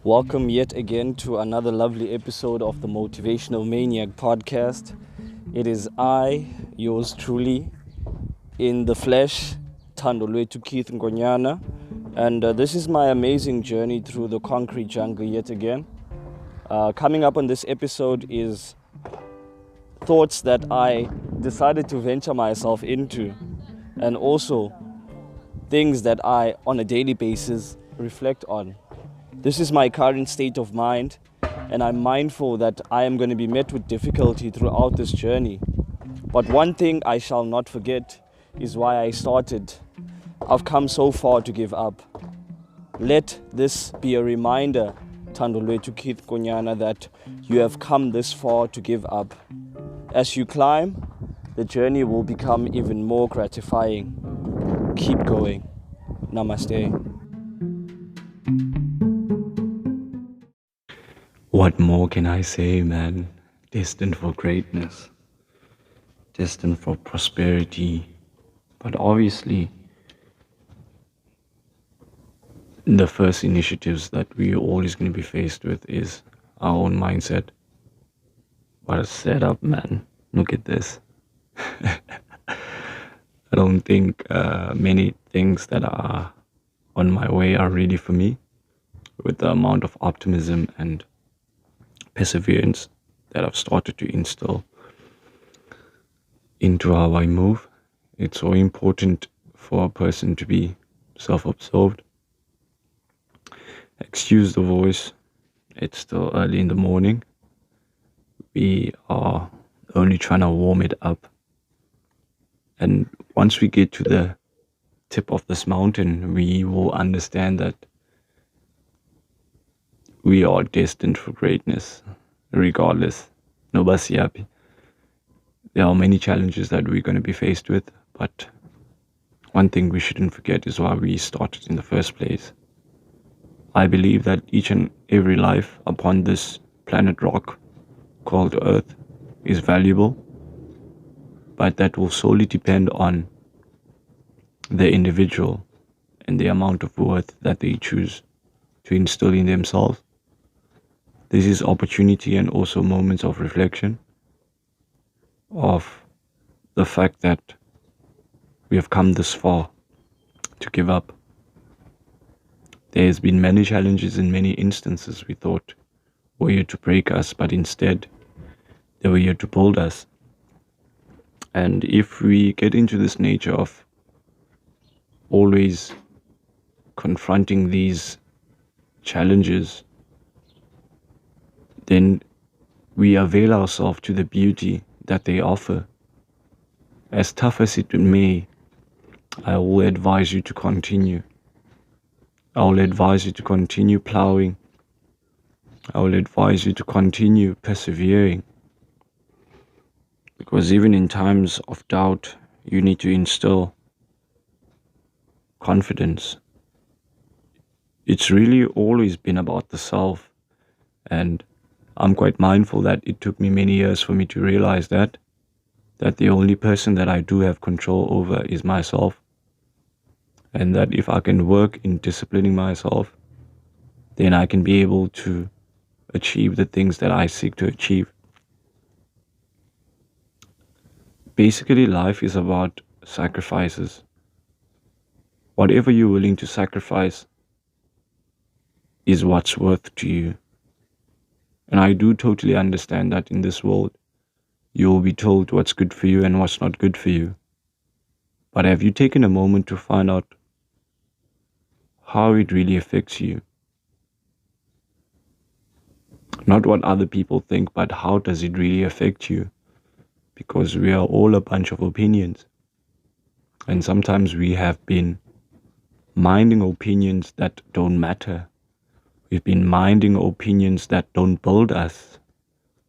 Welcome yet again to another lovely episode of the Motivational Maniac podcast. It is I, yours truly, in the flesh, Thando Nkonyana, and this is my amazing journey through the concrete jungle yet again. Coming up on this episode is thoughts that I decided to venture myself into, and also things that I, on a daily basis, reflect on. This is my current state of mind, and I'm mindful that I am going to be met with difficulty throughout this journey. But one thing I shall not forget is why I started. I've come so far to give up. Let this be a reminder, Thando Nkonyana, that you have come this far to give up. As you climb, the journey will become even more gratifying. Keep going. Namaste. What more can I say, man? Destined for greatness, destined for prosperity. But obviously, the first initiatives that we're always going to be faced with is our own mindset. What a setup, man. Look at this. I don't think many things that are on my way are really for me, with the amount of optimism and perseverance that I've started to instill into how I move. It's so important for a person to be self-absorbed. Excuse the voice, it's still early in the morning. We are only trying to warm it up. And once we get to the tip of this mountain, we will understand that we are destined for greatness, regardless. Nobody's happy. There are many challenges that we're going to be faced with, but one thing we shouldn't forget is why we started in the first place. I believe that each and every life upon this planet rock called Earth is valuable, but that will solely depend on the individual and the amount of worth that they choose to instill in themselves. This is opportunity and also moments of reflection of the fact that we have come this far to give up. There's been many challenges in many instances we thought were here to break us, but instead they were here to build us. And if we get into this nature of always confronting these challenges, then we avail ourselves to the beauty that they offer. As tough as it may, I will advise you to continue. I will advise you to continue plowing. I will advise you to continue persevering. Because even in times of doubt, you need to instill confidence. It's really always been about the self, and I'm quite mindful that it took me many years for me to realize that the only person that I do have control over is myself, and that if I can work in disciplining myself, then I can be able to achieve the things that I seek to achieve. Basically, life is about sacrifices. Whatever you're willing to sacrifice is what's worth to you. And I do totally understand that in this world, you will be told what's good for you and what's not good for you. But have you taken a moment to find out how it really affects you? Not what other people think, but how does it really affect you? Because we are all a bunch of opinions. And sometimes we have been minding opinions that don't matter. We've been minding opinions that don't build us,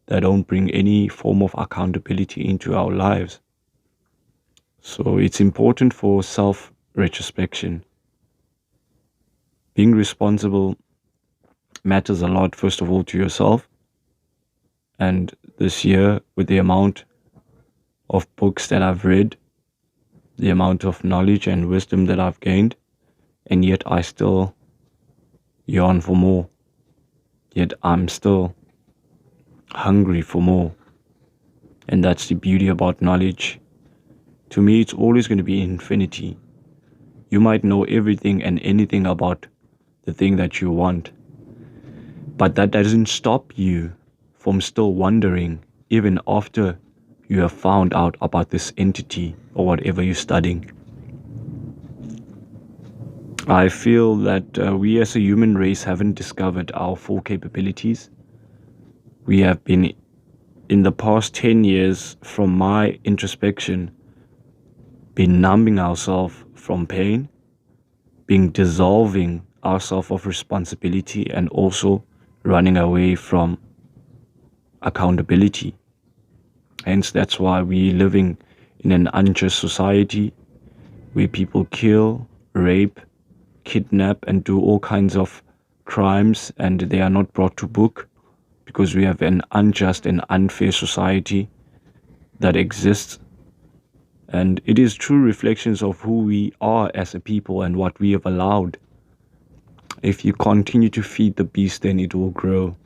that don't bring any form of accountability into our lives. So it's important for self-retrospection. Being responsible matters a lot, first of all, to yourself. And this year, with the amount of books that I've read, the amount of knowledge and wisdom that I've gained, and yet I still yearn for more. yet I'm still hungry for more. And that's the beauty about knowledge. To me, it's always going to be infinity. You might know everything and anything about the thing that you want, but that doesn't stop you from still wondering even after you have found out about this entity or whatever you're studying. I feel that we as a human race haven't discovered our full capabilities. We have been, in the past 10 years, from my introspection, been numbing ourselves from pain, being dissolving ourselves of responsibility, and also running away from accountability. Hence, that's why we're living in an unjust society where people kill, rape, kidnap, and do all kinds of crimes, and they are not brought to book because we have an unjust and unfair society that exists. And it is true reflections of who we are as a people and what we have allowed. If you continue to feed the beast, then it will grow.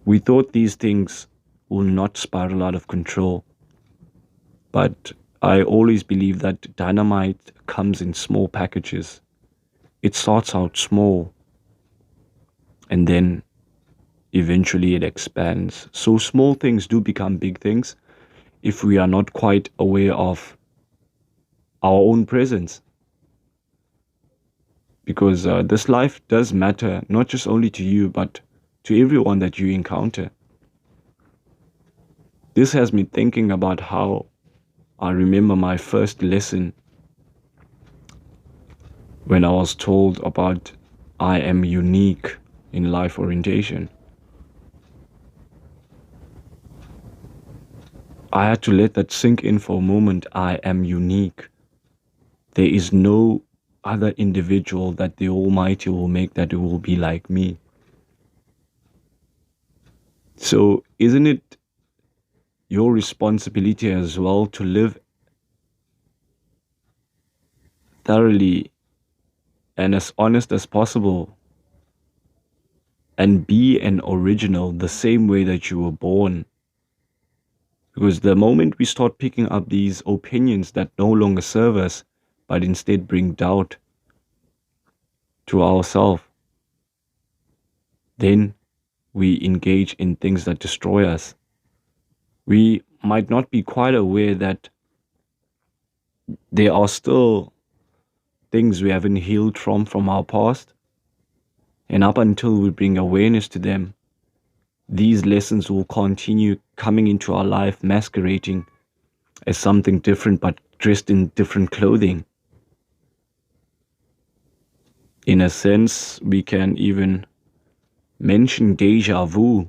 We thought these things will not spiral out of control, but I always believe that dynamite comes in small packages. It starts out small and then eventually it expands. So small things do become big things if we are not quite aware of our own presence. Because this life does matter, not just only to you, but to everyone that you encounter. This has me thinking about how I remember my first lesson when I was told about I am unique in life orientation. I had to let that sink in for a moment. I am unique. There is no other individual that the Almighty will make that will be like me. So, isn't it your responsibility as well to live thoroughly and as honest as possible and be an original the same way that you were born? Because the moment we start picking up these opinions that no longer serve us, but instead bring doubt to ourselves, then we engage in things that destroy us. We might not be quite aware that there are still things we haven't healed from our past. And up until we bring awareness to them, these lessons will continue coming into our life, masquerading as something different but dressed in different clothing. In a sense, we can even mention deja vu.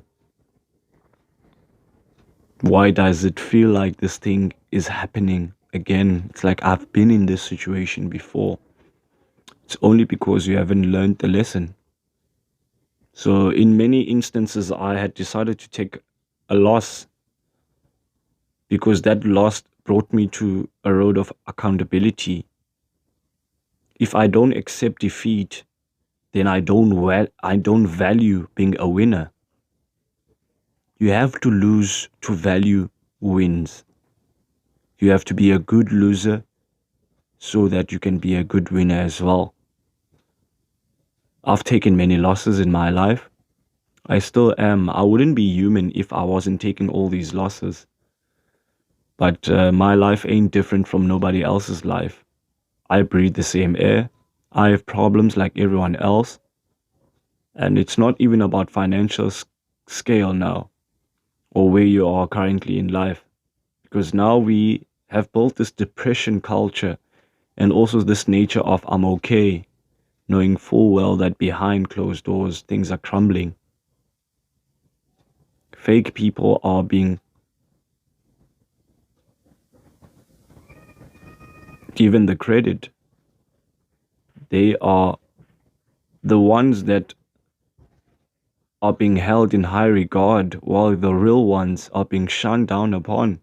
Why does it feel like this thing is happening again? It's like I've been in this situation before. It's only because you haven't learned the lesson. So in many instances, I had decided to take a loss because that loss brought me to a road of accountability. If I don't accept defeat, then I don't value being a winner. You have to lose to value wins. You have to be a good loser so that you can be a good winner as well. I've taken many losses in my life. I still am. I wouldn't be human if I wasn't taking all these losses. But my life ain't different from nobody else's life. I breathe the same air. I have problems like everyone else. And it's not even about financial scale now or where you are currently in life. Because now we have built this depression culture and also this nature of I'm okay, knowing full well that behind closed doors things are crumbling. Fake people are being given the credit. They are the ones that are being held in high regard while the real ones are being shunned down upon.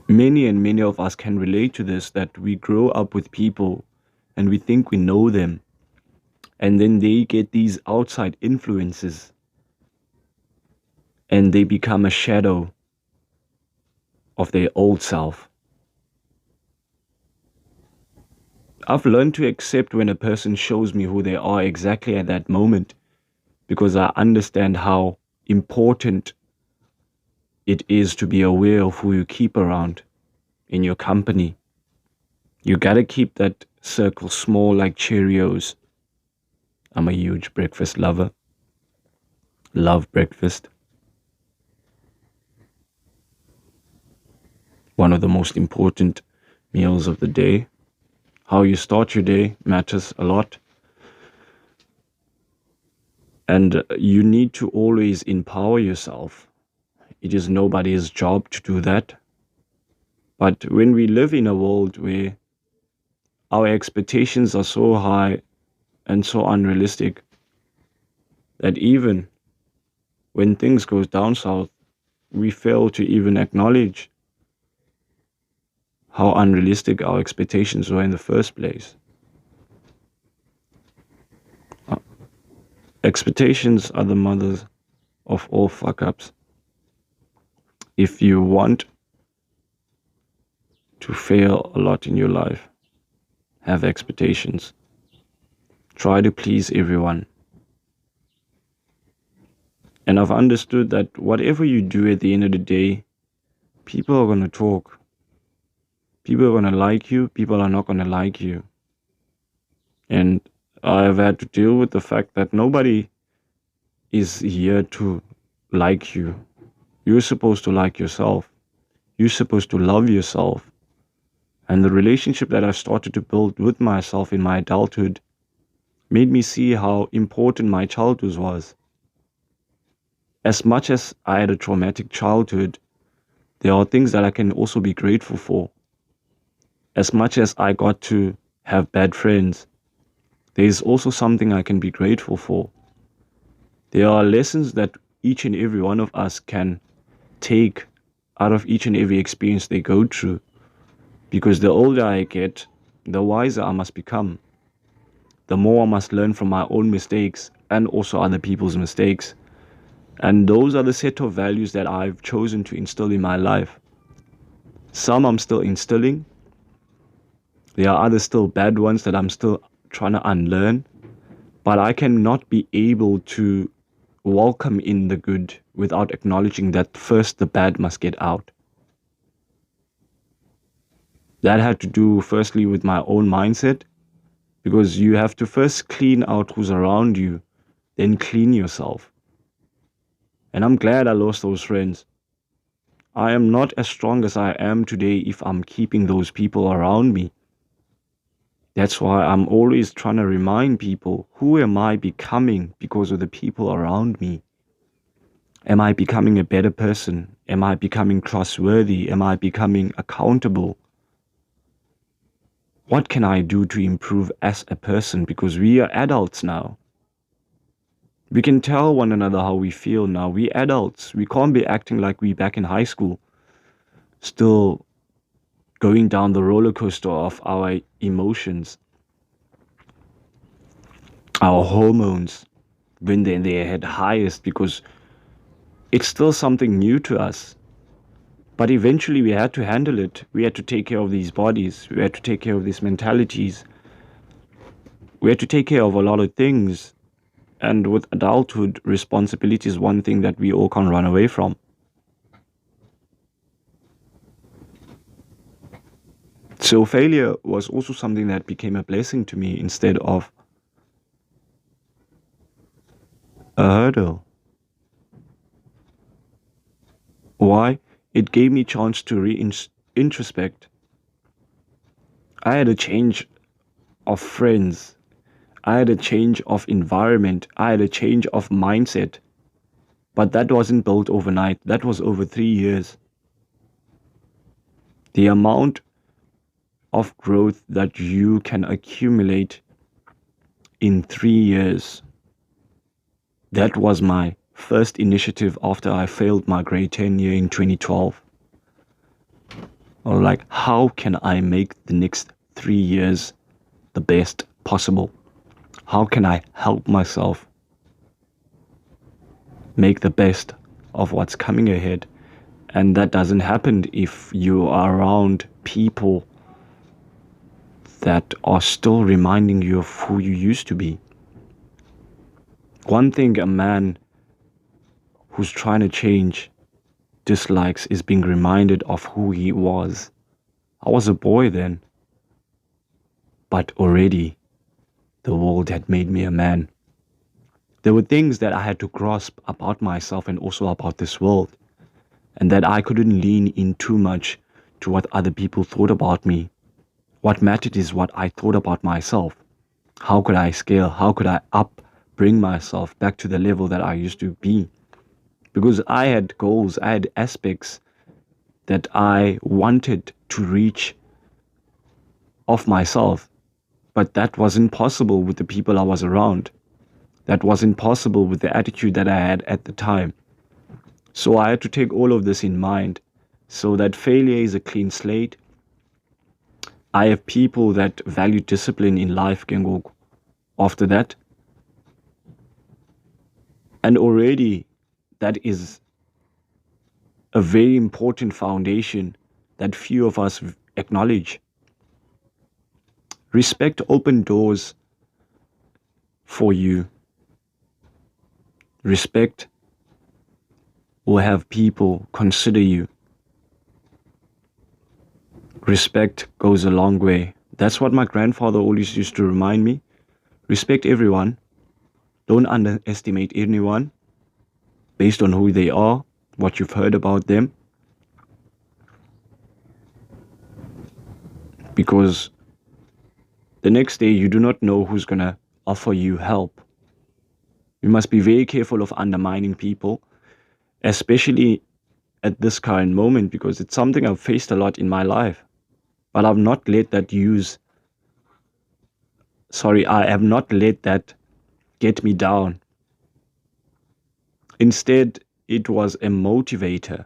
Many of us can relate to this, that we grow up with people and we think we know them. And then they get these outside influences and they become a shadow of their old self. I've learned to accept when a person shows me who they are exactly at that moment, because I understand how important it is to be aware of who you keep around in your company. You gotta keep that circle small like Cheerios. I'm a huge breakfast lover. Love breakfast. One of the most important meals of the day. How you start your day matters a lot. And you need to always empower yourself. It is nobody's job to do that. But when we live in a world where our expectations are so high and so unrealistic that even when things go down south, we fail to even acknowledge how unrealistic our expectations were in the first place. Expectations are the mothers of all fuck-ups. If you want to fail a lot in your life, have expectations. Try to please everyone. And I've understood that whatever you do at the end of the day, people are going to talk. People are going to like you, people are not going to like you. And I've had to deal with the fact that nobody is here to like you. You're supposed to like yourself. You're supposed to love yourself. And the relationship that I started to build with myself in my adulthood made me see how important my childhood was. As much as I had a traumatic childhood, there are things that I can also be grateful for. As much as I got to have bad friends, there is also something I can be grateful for. There are lessons that each and every one of us can take out of each and every experience they go through. Because the older I get, the wiser I must become. The more I must learn from my own mistakes and also other people's mistakes. And those are the set of values that I've chosen to instill in my life. Some I'm still instilling. There are other still bad ones that I'm still trying to unlearn. But I cannot be able to welcome in the good without acknowledging that first the bad must get out. That had to do firstly with my own mindset, because you have to first clean out who's around you, then clean yourself. And I'm glad I lost those friends. I am not as strong as I am today if I'm keeping those people around me. That's why I'm always trying to remind people, who am I becoming because of the people around me? Am I becoming a better person? Am I becoming trustworthy? Am I becoming accountable? What can I do to improve as a person? Because we are adults now. We can tell one another how we feel now. We're adults. We can't be acting like we back in high school, still going down the roller coaster of our emotions, our hormones, when they're in their head highest, because it's still something new to us. But eventually we had to handle it. We had to take care of these bodies. We had to take care of these mentalities. We had to take care of a lot of things. And with adulthood, responsibility is one thing that we all can't run away from. So failure was also something that became a blessing to me instead of a hurdle. Why? It gave me a chance to introspect. I had a change of friends. I had a change of environment. I had a change of mindset. But that wasn't built overnight. That was over 3 years. The amount of growth that you can accumulate in 3 years. That was my first initiative after I failed my grade 10 year in 2012. Or like, how can I make the next 3 years the best possible? How can I help myself make the best of what's coming ahead? And that doesn't happen if you are around people that are still reminding you of who you used to be. One thing a man who's trying to change dislikes is being reminded of who he was. I was a boy then, but already the world had made me a man. There were things that I had to grasp about myself and also about this world, and that I couldn't lean in too much to what other people thought about me. What mattered is what I thought about myself. How could I scale? How could I bring myself back to the level that I used to be? Because I had goals, I had aspects that I wanted to reach of myself, but that wasn't possible with the people I was around. That wasn't possible with the attitude that I had at the time. So I had to take all of this in mind, so that failure is a clean slate. I have people that value discipline in life, Kengoku. After that, and already that is a very important foundation that few of us acknowledge. Respect open doors for you. Respect will have people consider you. Respect goes a long way. That's what my grandfather always used to remind me. Respect everyone. Don't underestimate anyone based on who they are, what you've heard about them. Because the next day you do not know who's going to offer you help. You must be very careful of undermining people, especially at this current moment, because it's something I've faced a lot in my life. But I have not let that get me down. Instead, it was a motivator.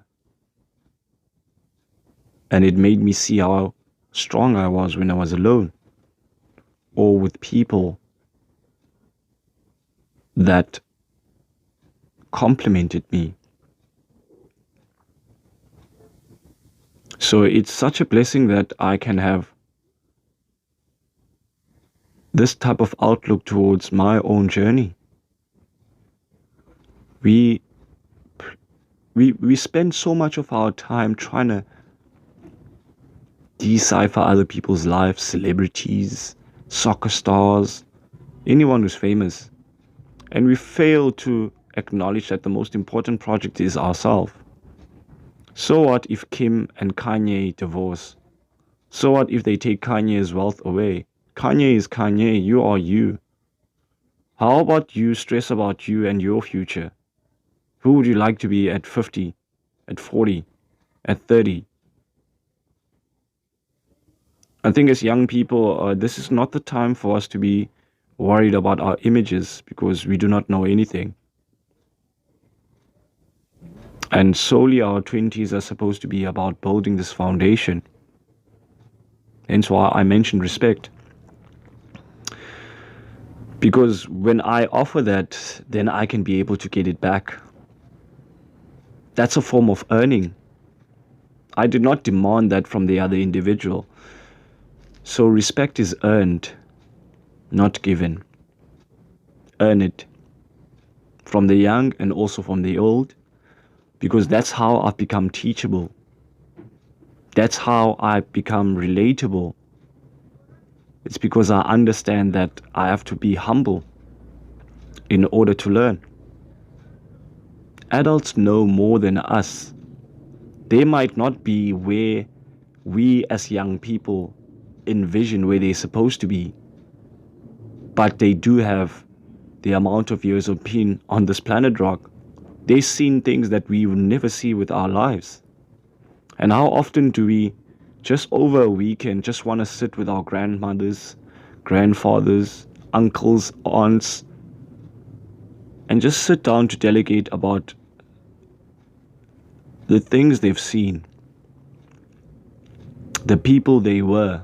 And it made me see how strong I was when I was alone, or with people that complimented me. So it's such a blessing that I can have this type of outlook towards my own journey. We spend so much of our time trying to decipher other people's lives, celebrities, soccer stars, anyone who's famous. And we fail to acknowledge that the most important project is ourselves. So what if Kim and Kanye divorce? So what if they take Kanye's wealth away? Kanye is Kanye, you are you. How about you stress about you and your future? Who would you like to be at 50, at 40, at 30? I think as young people, this is not the time for us to be worried about our images, because we do not know anything. And solely our 20s are supposed to be about building this foundation. Hence why I mentioned respect. Because when I offer that, then I can be able to get it back. That's a form of earning. I did not demand that from the other individual. So respect is earned, not given. Earn it. From the young and also from the old. Because that's how I've become teachable. That's how I become relatable. It's because I understand that I have to be humble in order to learn. Adults know more than us. They might not be where we as young people envision where they're supposed to be, but they do have the amount of years of being on this planet rock. They've seen things that we will never see with our lives. And how often do we, just over a weekend, just want to sit with our grandmothers, grandfathers, uncles, aunts, and just sit down to delegate about the things they've seen, the people they were.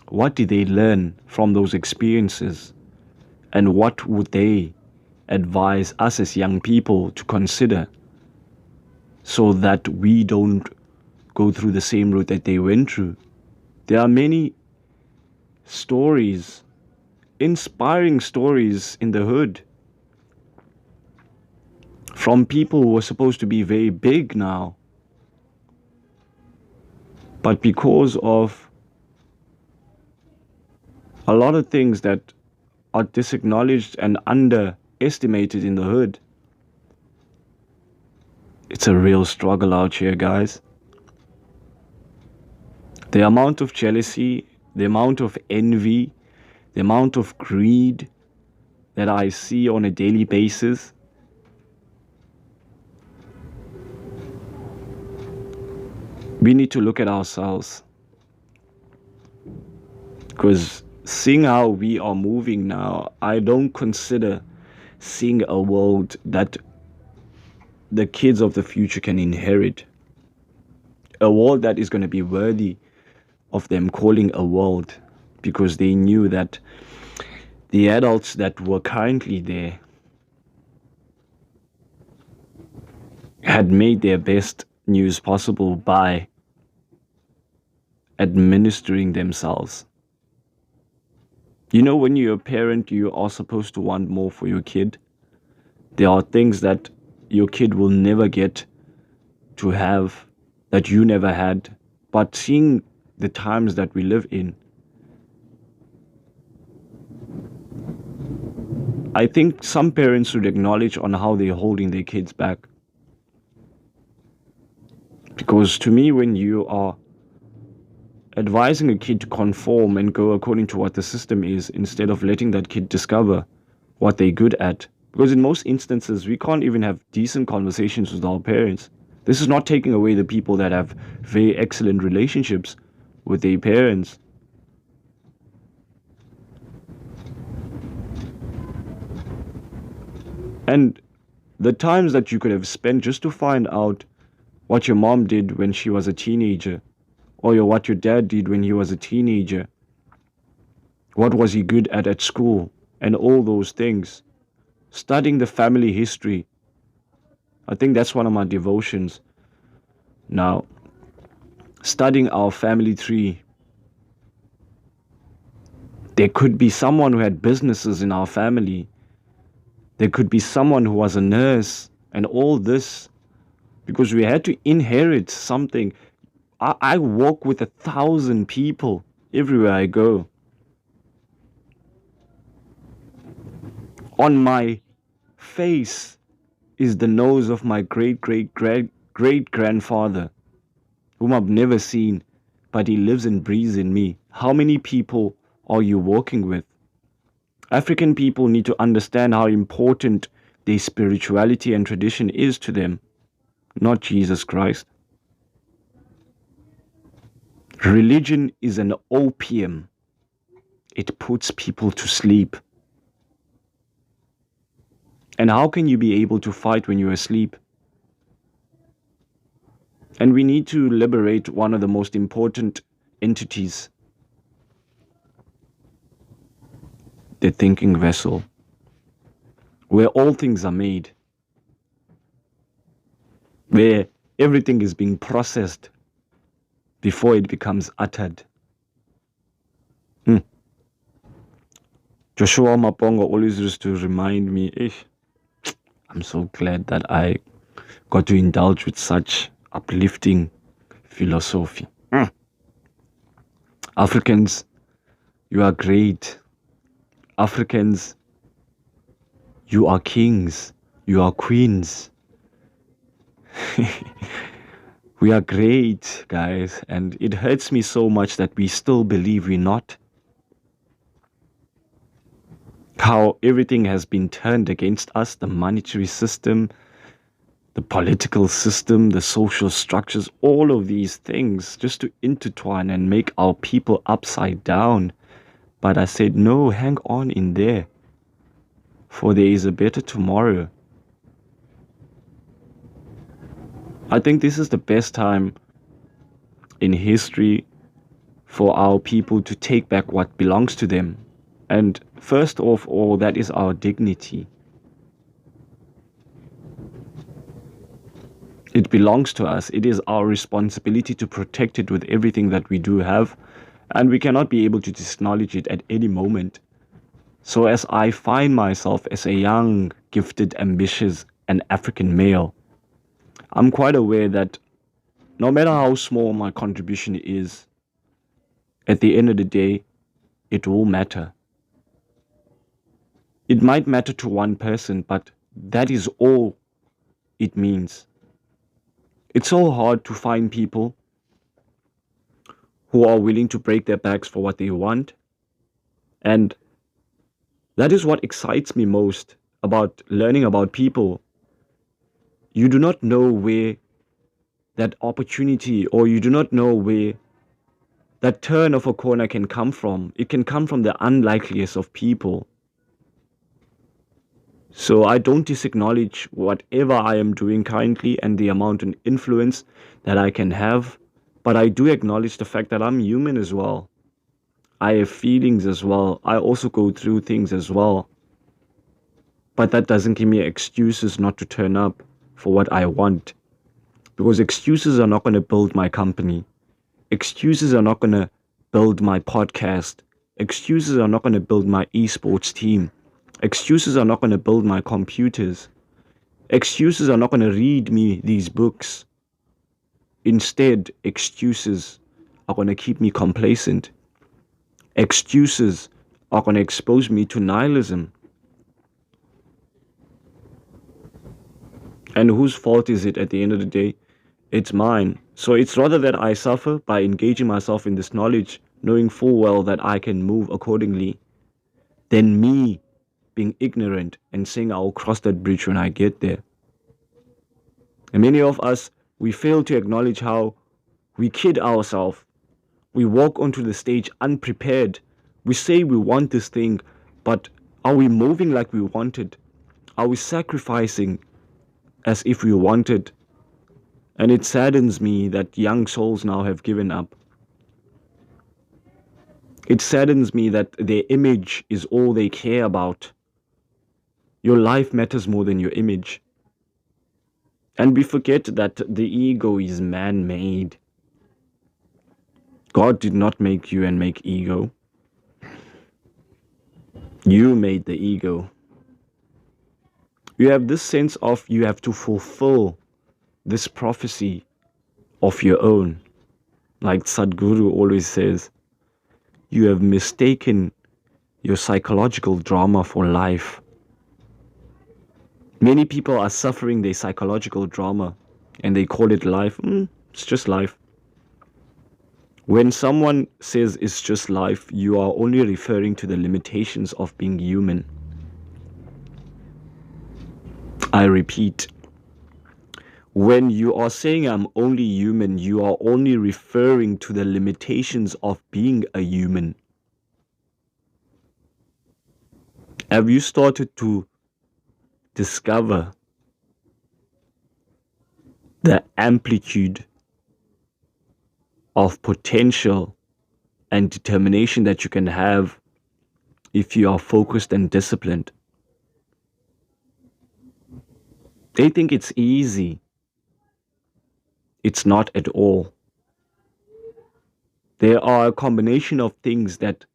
What did they learn from those experiences? And what would they advise us as young people to consider so that we don't go through the same route that they went through? There are many stories, inspiring stories in the hood from people who are supposed to be very big now. But because of a lot of things that are disacknowledged and underestimated in the hood, it's a real struggle out here, guys. The amount of jealousy, the amount of envy, the amount of greed that I see on a daily basis, we need to look at ourselves. Because seeing how we are moving now, I don't consider seeing a world that the kids of the future can inherit. A world that is going to be worthy of them calling a world, because they knew that the adults that were currently there had made their best news possible by administering themselves. You know, when you're a parent, you are supposed to want more for your kid. There are things that your kid will never get to have that you never had. But seeing the times that we live in, I think some parents should acknowledge on how they're holding their kids back. Because to me, when you are advising a kid to conform and go according to what the system is, instead of letting that kid discover what they're good at. Because in most instances, we can't even have decent conversations with our parents. This is not taking away the people that have very excellent relationships with their parents. And the times that you could have spent just to find out what your mom did when she was a teenager, or what your dad did when he was a teenager. What was he good at school? And all those things. Studying the family history. I think that's one of my devotions. Now, studying our family tree. There could be someone who had businesses in our family. There could be someone who was a nurse and all this. Because we had to inherit something. I walk with 1,000 people everywhere I go. On my face is the nose of my great-great-great-great-grandfather, whom I've never seen, but he lives and breathes in me. How many people are you walking with? African people need to understand how important their spirituality and tradition is to them, not Jesus Christ. Religion is an opium. It puts people to sleep. And how can you be able to fight when you're asleep? And we need to liberate one of the most important entities, the thinking vessel, where all things are made, where everything is being processed before it becomes uttered. Joshua Mapongo always used to remind me, I'm so glad that I got to indulge with such uplifting philosophy. Africans, you are great. Africans, you are kings. You are queens. We are great, guys, and it hurts me so much that we still believe we're not. How everything has been turned against us, the monetary system, the political system, the social structures, all of these things, just to intertwine and make our people upside down. But I said, no, hang on in there, for there is a better tomorrow. I think this is the best time in history for our people to take back what belongs to them. And First of all, that is our dignity. It belongs to us. It is our responsibility to protect it with everything that we do have, and we cannot be able to disacknowledge it at any moment. So as I find myself as a young, gifted, ambitious, and African male, I'm quite aware that no matter how small my contribution is, at the end of the day, it will matter. It might matter to one person, but that is all it means. It's so hard to find people who are willing to break their backs for what they want. And that is what excites me most about learning about people. You do not know where that opportunity, or you do not know where that turn of a corner can come from. It can come from the unlikeliest of people. So I don't disacknowledge whatever I am doing currently and the amount of influence that I can have, but I do acknowledge the fact that I'm human as well. I have feelings as well. I also go through things as well. But that doesn't give me excuses not to turn up for what I want. Because excuses are not going to build my company. Excuses are not going to build my podcast. Excuses are not going to build my esports team. Excuses are not going to build my computers. Excuses are not going to read me these books. Instead, excuses are going to keep me complacent. Excuses are going to expose me to nihilism. And whose fault is it at the end of the day? It's mine. So it's rather that I suffer by engaging myself in this knowledge, knowing full well that I can move accordingly, than me being ignorant and saying I'll cross that bridge when I get there. And many of us, we fail to acknowledge how we kid ourselves. We walk onto the stage unprepared. We say we want this thing, but are we moving like we want it? Are we sacrificing as if we want it? And it saddens me that young souls now have given up. It saddens me that their image is all they care about. Your life matters more than your image. And we forget that the ego is man-made. God did not make you and make ego. You made the ego. You have this sense of you have to fulfill this prophecy of your own. Like Sadhguru always says, you have mistaken your psychological drama for life. Many people are suffering their psychological drama and they call it life. It's just life. When someone says it's just life, you are only referring to the limitations of being human. I repeat, when you are saying I'm only human, you are only referring to the limitations of being a human. Have you started to discover the amplitude of potential and determination that you can have if you are focused and disciplined? They think it's easy. It's not at all. There are a combination of things that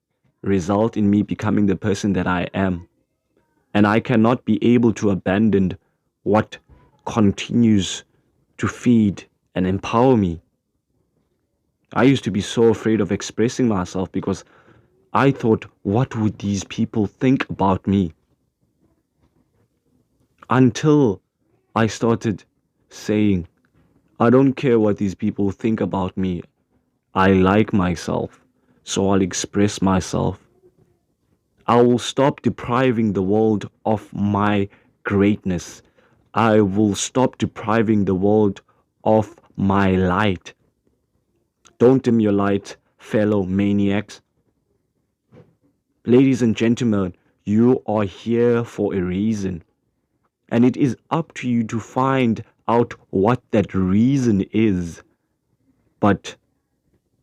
result in me becoming the person that I am. And I cannot be able to abandon what continues to feed and empower me. I used to be so afraid of expressing myself because I thought, what would these people think about me? Until I started saying, I don't care what these people think about me. I like myself, so I'll express myself. I will stop depriving the world of my greatness. I will stop depriving the world of my light. Don't dim your light, fellow maniacs. Ladies and gentlemen, you are here for a reason. And it is up to you to find out what that reason is. But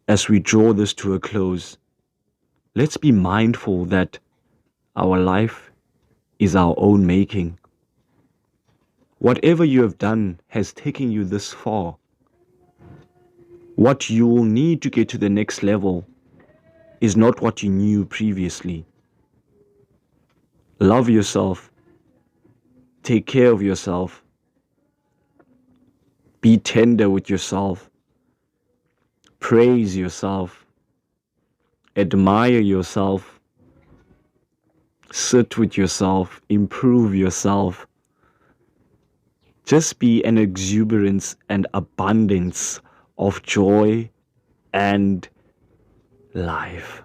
as we draw this to a close, let's be mindful that Our life is our own making. Whatever you have done has taken you this far. What you will need to get to the next level is not what you knew previously. Love yourself. Take care of yourself. Be tender with yourself. Praise yourself. Admire yourself. Sit with yourself. Improve yourself. Just be an exuberance and abundance of joy and life.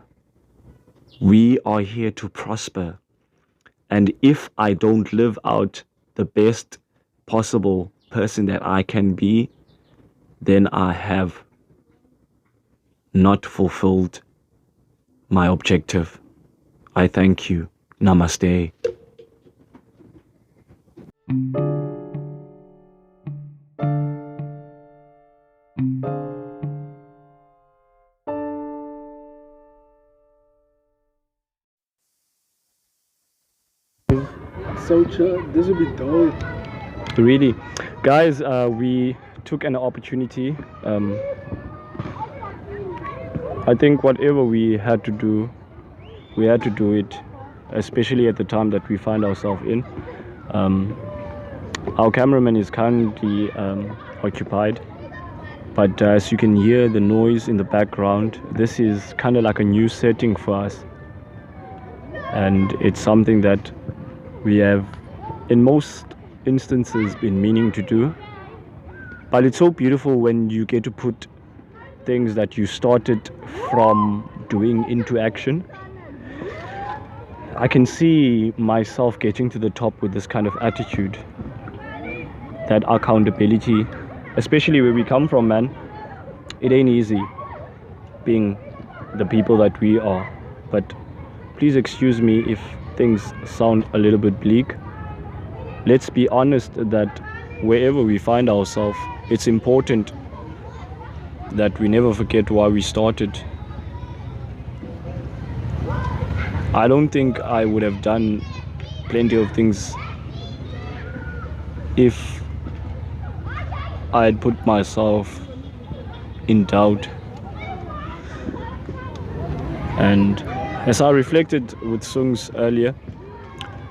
We are here to prosper. And if I don't live out the best possible person that I can be, then I have not fulfilled my objective. I thank you. Namaste. So chill. This would be dope. Really, guys, we took an opportunity. I think whatever we had to do it, especially at the time that we find ourselves in. Our cameraman is currently occupied, but as you can hear the noise in the background, this is kind of like a new setting for us, and it's something that we have in most instances been meaning to do. But it's so beautiful when you get to put things that you started from doing into action. I can see myself getting to the top with this kind of attitude, that accountability, especially where we come from, man. It ain't easy being the people that we are, but please excuse me if things sound a little bit bleak. Let's be honest that wherever we find ourselves, it's important that we never forget why we started. I don't think I would have done plenty of things if I had put myself in doubt. And as I reflected with Sungs earlier,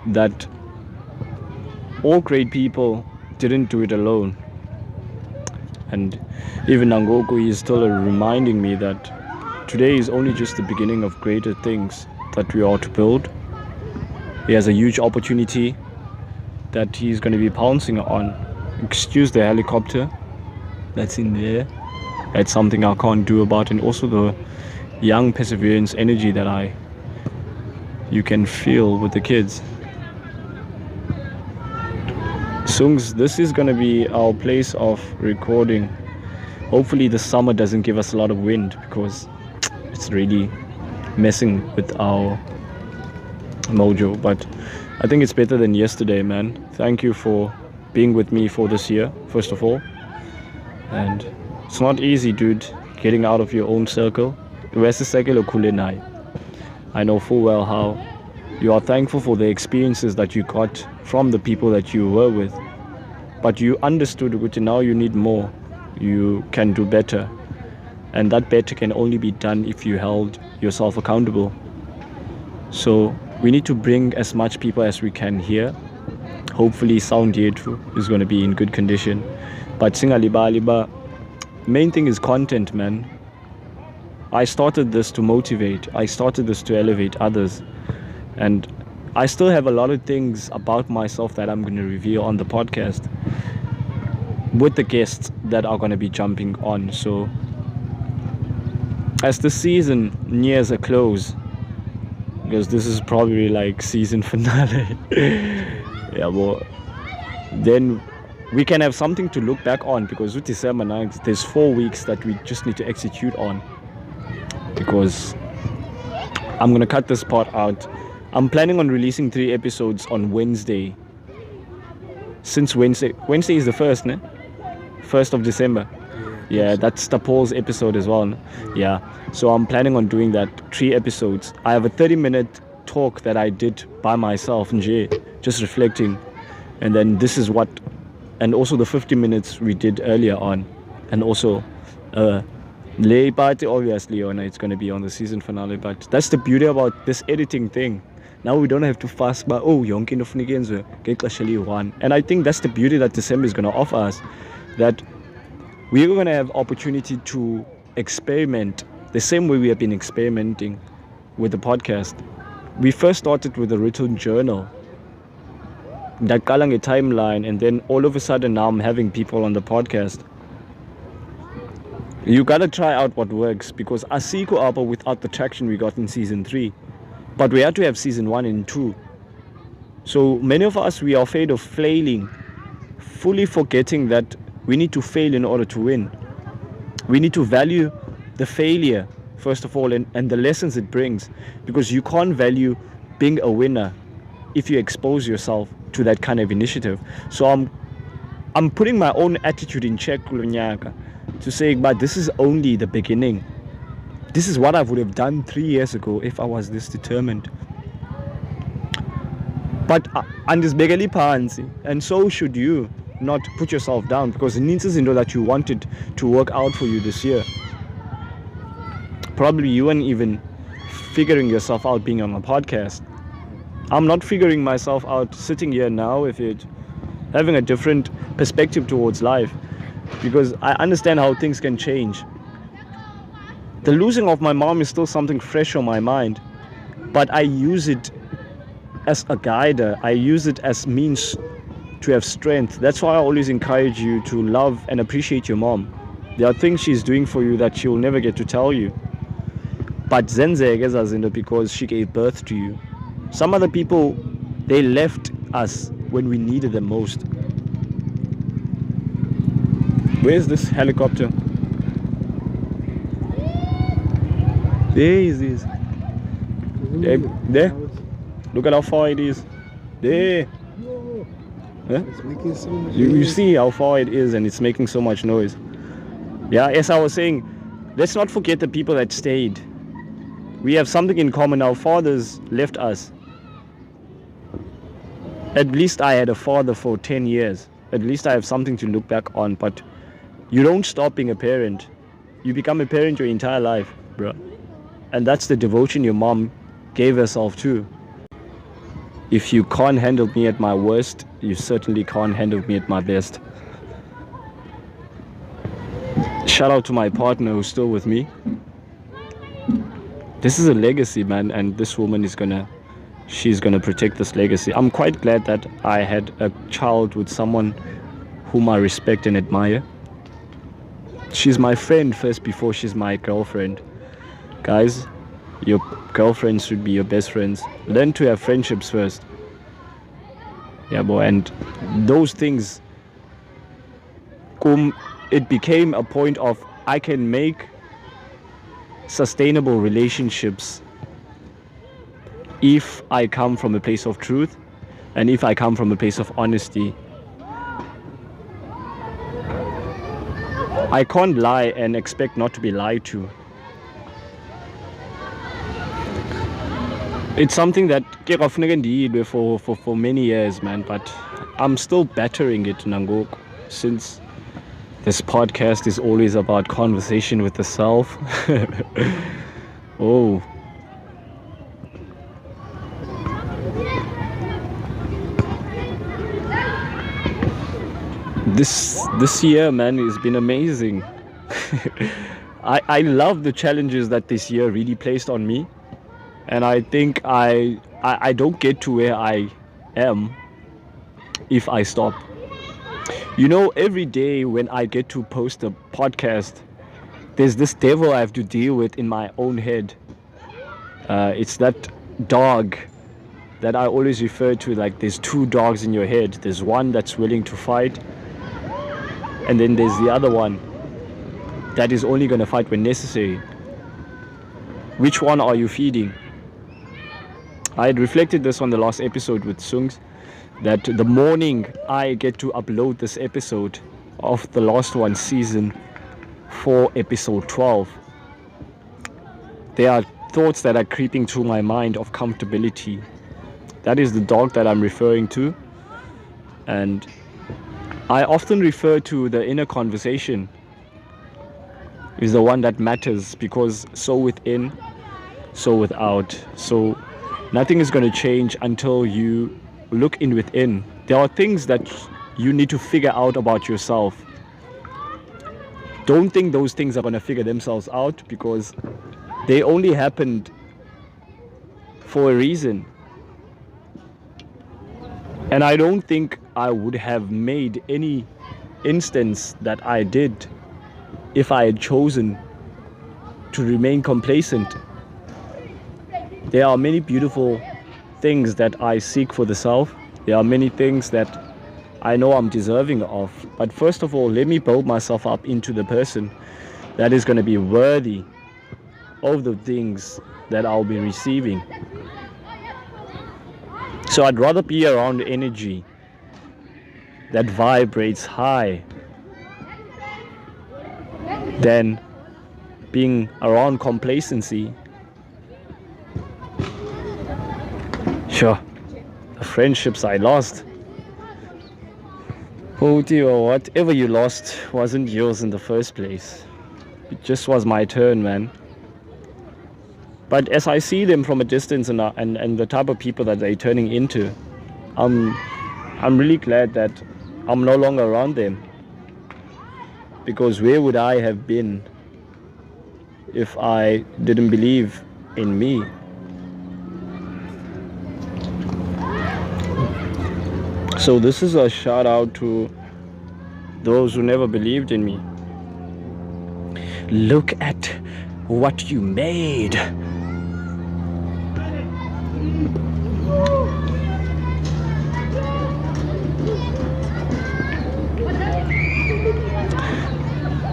that all great people didn't do it alone. And even Nangoku, he is still reminding me that today is only just the beginning of greater things that we are to build. He has a huge opportunity that he's going to be pouncing on. Excuse the helicopter that's in there. That's something I can't do about, and also the young perseverance energy that you can feel with the kids. Sungs, this is going to be our place of recording. Hopefully the summer doesn't give us a lot of wind, because it's really messing with our mojo. But I think it's better than yesterday, man. Thank you for being with me for this year, first of all. And it's not easy, dude, getting out of your own circle. I know full well how you are thankful for the experiences that you got from the people that you were with, but you understood which now you need more. You can do better, and that better can only be done if you held yourself accountable. So we need to bring as much people as we can here. Hopefully sound yetu is going to be in good condition, but singaliba main thing is content, man. I started this to motivate. I started this to elevate others. And I still have a lot of things about myself that I'm going to reveal on the podcast with the guests that are going to be jumping on. So as the season nears a close, because this is probably like season finale, yeah, well, then we can have something to look back on, because with December 9th, there's 4 weeks that we just need to execute on. Because I'm going to cut this part out. I'm planning on releasing 3 episodes on Wednesday. Since Wednesday is the 1st, ne? 1st of December. Yeah, that's the Paul's episode as well, ne? Yeah, so I'm planning on doing that, 3 episodes. I have a 30-minute talk that I did by myself, just reflecting. And then this is what, and also the 50 minutes we did earlier on. And also, lay party, obviously, it's going to be on the season finale. But that's the beauty about this editing thing. Now we don't have to fast, but yonke into one. And I think that's the beauty that December is going to offer us. That we're going to have opportunity to experiment the same way we have been experimenting with the podcast. We first started with a written journal. That kalang a timeline, and then all of a sudden now I'm having people on the podcast. You gotta try out what works, because Asiko Alba without the traction we got in season 3. But we had to have season 1 and 2. So many of us, we are afraid of flailing, fully forgetting that we need to fail in order to win. We need to value the failure, first of all, and the lessons it brings, because you can't value being a winner if you expose yourself to that kind of initiative. So I'm putting my own attitude in check to say, but this is only the beginning. This is what I would have done 3 years ago if I was this determined. But andisbekeli phansi, and so should you not put yourself down, because it needs to know that you wanted to work out for you this year. Probably you weren't even figuring yourself out being on a podcast. I'm not figuring myself out sitting here now if it's having a different perspective towards life, because I understand how things can change. The losing of my mom is still something fresh on my mind, but I use it as a guider. I use it as means to have strength. That's why I always encourage you to love and appreciate your mom. There are things she's doing for you that she will never get to tell you, but zenzeke because she gave birth to you. Some other people, they left us when we needed them most. Where's this helicopter? There it is. There. Look at how far it is. There. Yeah? It's making so much You noise. see how far it is, and it's making so much noise. Yeah, as I was saying, let's not forget the people that stayed. We have something in common. Our fathers left us. At least I had a father for 10 years. At least I have something to look back on. But you don't stop being a parent. You become a parent your entire life, bro. And that's the devotion your mom gave herself to. If you can't handle me at my worst, you certainly can't handle me at my best. Shout out to my partner who's still with me. This is a legacy, man, and this woman she's gonna protect this legacy. I'm quite glad that I had a child with someone whom I respect and admire. She's my friend first before she's my girlfriend. Guys, your girlfriends should be your best friends. Learn to have friendships first. Yeah, boy, and those things, it became a point of I can make sustainable relationships if I come from a place of truth and if I come from a place of honesty. I can't lie and expect not to be lied to. It's something that for many years, man, but I'm still battering it, Nangok, since this podcast is always about conversation with the self. Oh. This year, man, has been amazing. I love the challenges that this year really placed on me. And I think I don't get to where I am if I stop. You know, every day when I get to post a podcast, there's this devil I have to deal with in my own head. It's that dog that I always refer to, like there's two dogs in your head. There's one that's willing to fight, and then there's the other one that is only going to fight when necessary. Which one are you feeding? I had reflected this on the last episode with Sungs, that the morning I get to upload this episode of the last one, season 4, episode 12, there are thoughts that are creeping through my mind of comfortability. That is the dog that I'm referring to. And I often refer to the inner conversation is the one that matters, because so within, so without. So nothing is going to change until you look in within. There are things that you need to figure out about yourself. Don't think those things are going to figure themselves out, because they only happened for a reason. And I don't think I would have made any instance that I did if I had chosen to remain complacent. There are many beautiful things that I seek for the self. There are many things that I know I'm deserving of. But first of all, let me build myself up into the person that is going to be worthy of the things that I'll be receiving. So I'd rather be around energy that vibrates high than being around complacency. Sure, the friendships I lost. Oh dear, whatever you lost wasn't yours in the first place. It just was my turn, man. But as I see them from a distance and the type of people that they're turning into, I'm really glad that I'm no longer around them. Because where would I have been if I didn't believe in me? So this is a shout out to those who never believed in me. Look at what you made.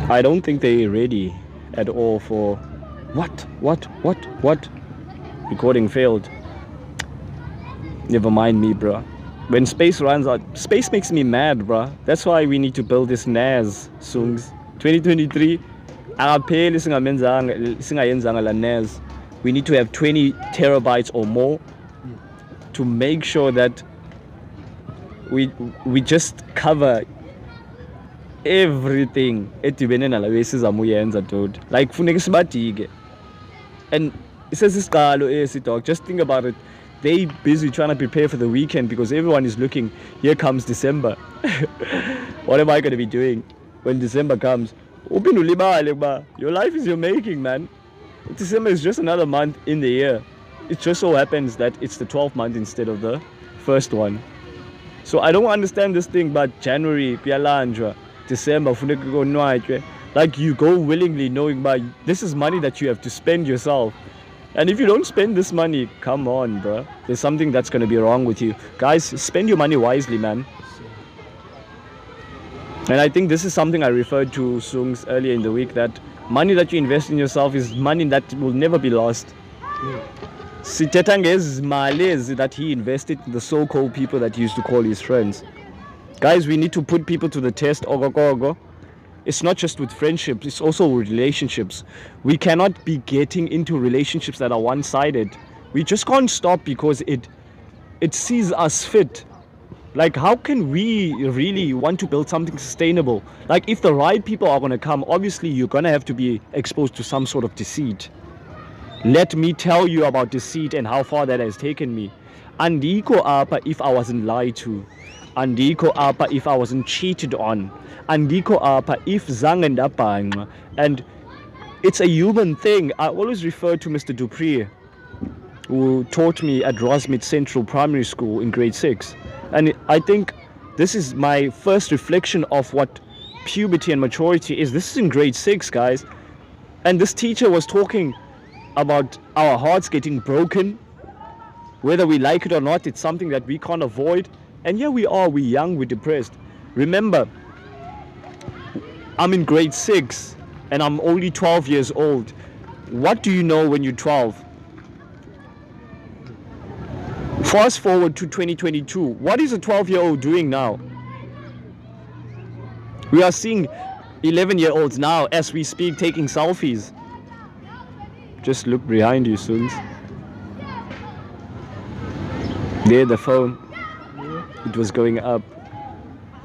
I don't think they're ready at all for what? Recording failed. Never mind me, bruh. When space runs out, space makes me mad, bruh. That's why we need to build this NAS, Sungs. 2023, NAS. We need to have 20 terabytes or more to make sure that we just cover everything. Like and it says this dog. Just think about it. They busy trying to prepare for the weekend because everyone is looking. Here comes December. What am I going to be doing when December comes? Your life is your making, man. December is just another month in the year. It just so happens that it's the 12th month instead of the first one. So I don't understand this thing about January, December, like you go willingly knowing this is money that you have to spend yourself. And if you don't spend this money, come on, bro. There's something that's going to be wrong with you. Guys, spend your money wisely, man. And I think this is something I referred to Sungs earlier in the week, that money that you invest in yourself is money that will never be lost. Sitetanges males that he invested in the so-called people that he used to call his friends. Guys, we need to put people to the test. Ogogogo. It's not just with friendships, it's also with relationships. We cannot be getting into relationships that are one-sided. We just can't stop because it sees us fit. Like, how can we really want to build something sustainable? Like, if the right people are going to come, obviously you're going to have to be exposed to some sort of deceit. Let me tell you about deceit and how far that has taken me. Andiko apa if I wasn't lied to. Andiko apa if I wasn't cheated on. Andiko apa if zangendapang. And it's a human thing. I always refer to Mr. Dupree, who taught me at Rosmith Central Primary School in grade 6. And I think this is my first reflection of what puberty and maturity is. This is in grade 6, guys. And this teacher was talking about our hearts getting broken. Whether we like it or not, it's something that we can't avoid. And here we are, we're young, we're depressed. Remember, I'm in grade 6 and I'm only 12 years old. What do you know when you're 12? Fast forward to 2022. What is a 12-year-old doing now? We are seeing 11-year-olds now, as we speak, taking selfies. Just look behind you, Soons. There, the phone. It was going up.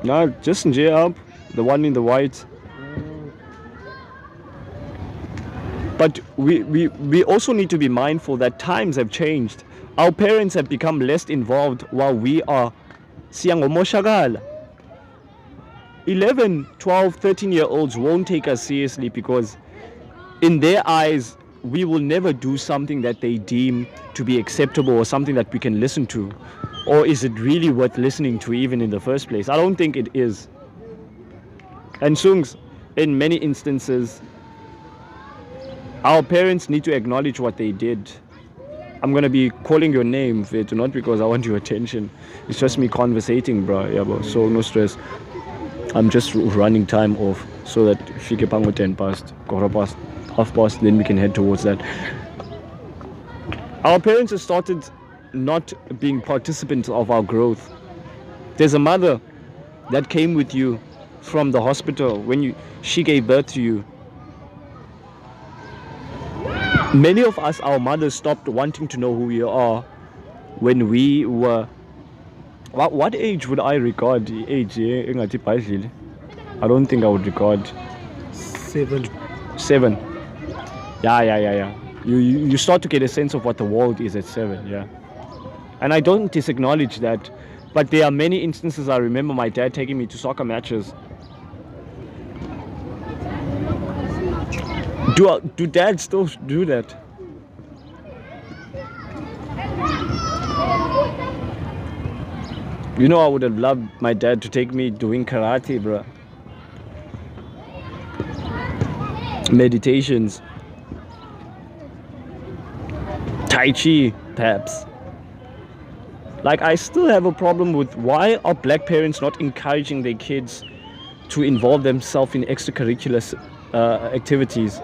No, just in J up. The one in the white. But we also need to be mindful that times have changed. Our parents have become less involved while we are siyangomoshakala. 11, 12, 13-year-olds won't take us seriously because in their eyes, we will never do something that they deem to be acceptable or something that we can listen to. Or is it really worth listening to even in the first place? I don't think it is. And Sungs, in many instances, our parents need to acknowledge what they did. I'm going to be calling your name, Vetu, not because I want your attention. It's just me conversating, bro. Yeah, bro. So no stress. I'm just running time off so that if you get 10 past, quarter past, half past, then we can head towards that. Our parents have started not being participants of our growth. There's a mother that came with you from the hospital when she gave birth to you. Many of us, our mothers, stopped wanting to know who we are when we were... What age would I regard the age? I don't think I would regard 7. 7. Yeah. You start to get a sense of what the world is at 7, yeah. And I don't disacknowledge that, but there are many instances I remember my dad taking me to soccer matches. Do dads still do that? You know, I would have loved my dad to take me doing karate, bro. Meditations. Tai Chi, perhaps. Like, I still have a problem with why are black parents not encouraging their kids to involve themselves in extracurricular activities.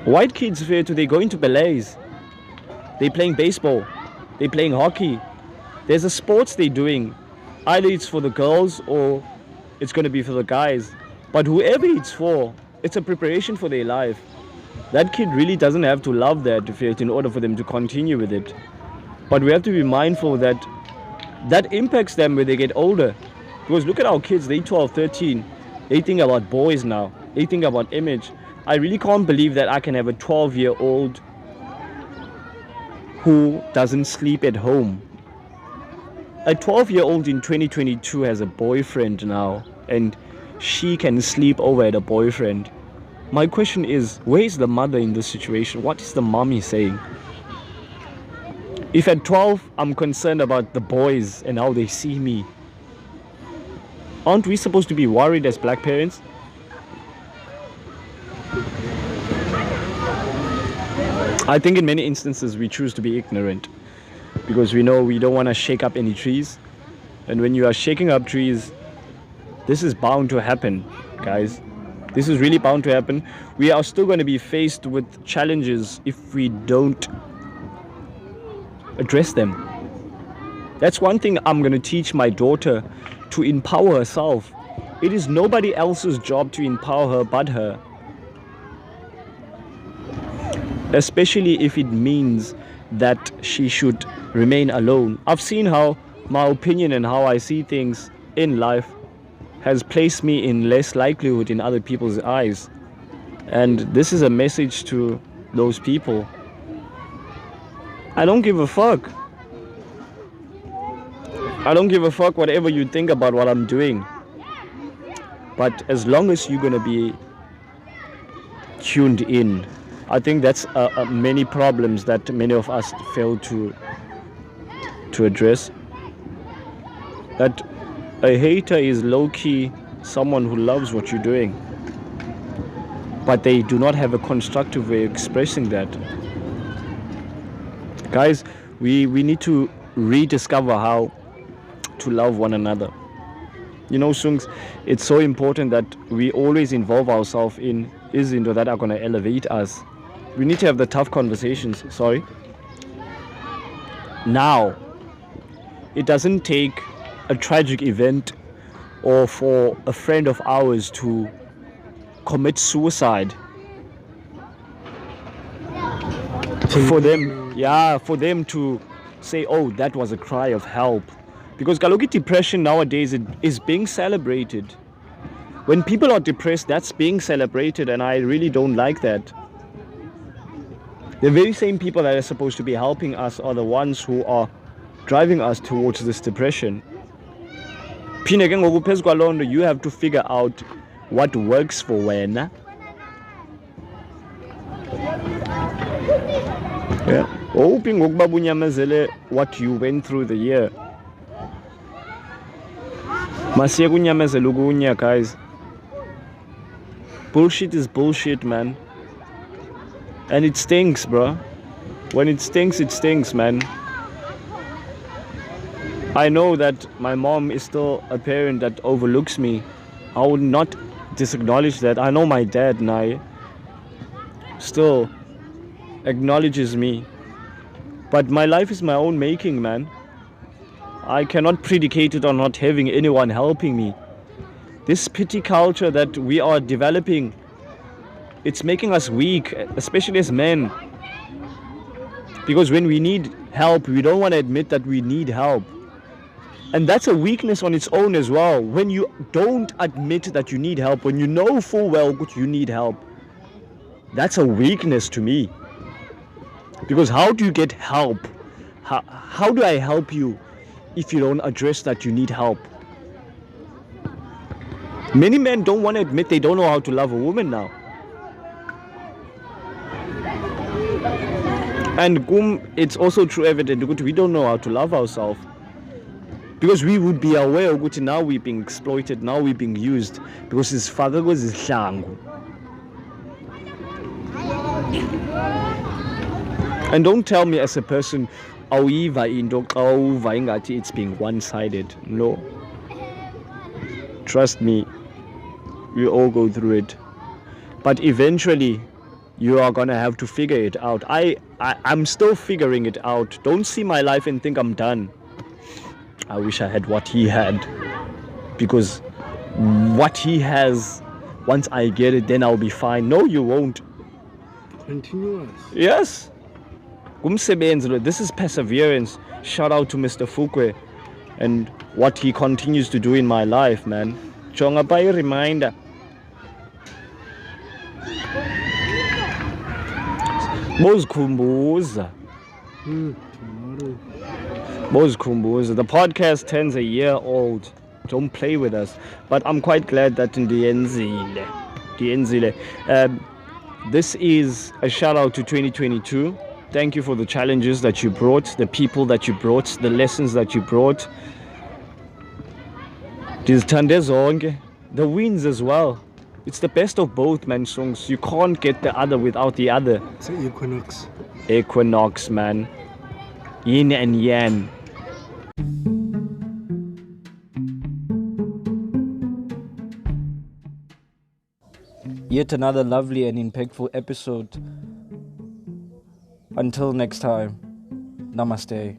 White kids, they go into ballets. They're playing baseball. They're playing hockey. There's a sports they're doing. Either it's for the girls or it's going to be for the guys. But whoever it's for, it's a preparation for their life. That kid really doesn't have to love that in order for them to continue with it. But we have to be mindful that that impacts them when they get older. Because look at our kids, they're 12, 13. They think about boys now. They think about image. I really can't believe that I can have a 12-year-old who doesn't sleep at home. A 12-year-old in 2022 has a boyfriend now, and she can sleep over at a boyfriend. My question is, where is the mother in this situation? What is the mommy saying? If at 12, I'm concerned about the boys and how they see me, aren't we supposed to be worried as black parents? I think in many instances we choose to be ignorant because we know we don't want to shake up any trees. And when you are shaking up trees, this is bound to happen, guys. This is really bound to happen. We are still going to be faced with challenges if we don't address them. That's one thing I'm going to teach my daughter, to empower herself. It is nobody else's job to empower her but her. Especially if it means that she should remain alone. I've seen how my opinion and how I see things in life has placed me in less likelihood in other people's eyes. And this is a message to those people. I don't give a fuck. I don't give a fuck whatever you think about what I'm doing. But as long as you're gonna be tuned in, I think that's many problems that many of us fail to address. That a hater is low-key someone who loves what you're doing, but they do not have a constructive way of expressing that. Guys, we need to rediscover how to love one another. You know, Sungs, it's so important that we always involve ourselves in into that are going to elevate us. We need to have the tough conversations. Now, it doesn't take a tragic event or for a friend of ours to commit suicide for them to say, oh, that was a cry of help. Because kaloku depression nowadays is being celebrated. When people are depressed, that's being celebrated, and I really don't like that. The very same people that are supposed to be helping us are the ones who are driving us towards this depression. Phinde ke ngoku phezu kwaloo nto, you have to figure out what works for wena. Yeah. Hoping ngokuba bunyamezele what you went through the year. Masiye kunyamezela ukunya, guys. Bullshit is bullshit, man. And it stinks, bro. When it stinks, man. I know that my mom is still a parent that overlooks me. I would not disacknowledge that. I know my dad now still acknowledges me. But my life is my own making, man. I cannot predicate it on not having anyone helping me. This pity culture that we are developing, it's making us weak, especially as men. Because when we need help, we don't want to admit that we need help. And that's a weakness on its own as well. When you don't admit that you need help, when you know full well that you need help, that's a weakness to me. Because how do you get help? How do I help you if you don't address that you need help? Many men don't want to admit they don't know how to love a woman now. And it's also true evident that we don't know how to love ourselves. Because we would be aware that now we're being exploited, now we're being used. Because his father was his shangu. And don't tell me as a person, it's being one-sided. No. Trust me, we all go through it. But eventually, you are gonna have to figure it out. I'm still figuring it out. Don't see my life and think I'm done. I wish I had what he had. Because what he has, once I get it, then I'll be fine. No, you won't. Continuous. Yes. This is perseverance. Shout out to Mr. Fukwe and what he continues to do in my life, man. Chonga by reminder. Bozkhumbuza. Tomorrow. Bozkhumbuza. The podcast turns a year old. Don't play with us. But I'm quite glad that in the Enzile. This is a shout out to 2022. Thank you for the challenges that you brought, the people that you brought, the lessons that you brought. The wins as well. It's the best of both, man, songs. You can't get the other without the other. It's an equinox. Equinox, man. Yin and yang. Yet another lovely and impactful episode. Until next time, namaste.